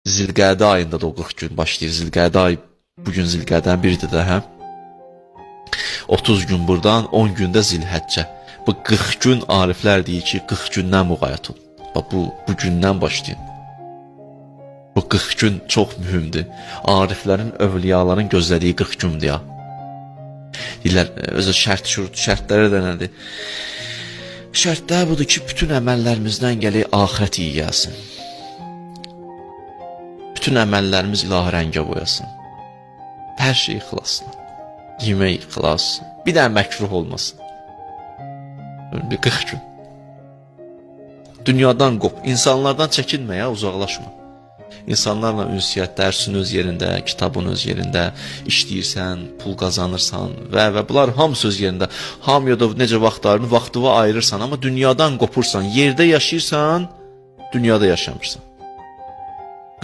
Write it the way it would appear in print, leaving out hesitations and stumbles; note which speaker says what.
Speaker 1: Zilqədə ayında da o 40 gün başlayır. Zilqədə ayı bugün Zilqədənin biridir də, hə? 30 gün buradan, 10 gündə Zilhəccə. Bu 40 gün ariflər deyir ki, 40 gündən müğayət olun. Bu gündən başlayın. Bu 40 gün çox mühümdür. Ariflərin, övliyaların gözlədiyi 40 gündür ya. Deyirlər, özü şərtləri də nədir? Şərtlər budur ki, bütün əməllərimizdən gələk axirət iyi gəlsin. Bütün əməllərimiz ilahi rəngə boyasın. Hər şey xilasın. Yemək xilas. Bir də məkruh olmasın. Bir 40 gün. Dünyadan qop. İnsanlardan çəkinmə ya, uzaqlaşma. İnsanlarla ünsiyyət, dərsin öz yerində, kitabın öz yerində, işləyirsən, pul qazanırsan və bunlar hamısı öz yerində. Hamıya da necə vaxtını ayırırsan, amma dünyadan qopursan, yerdə yaşayırsan, dünyada yaşamırsan.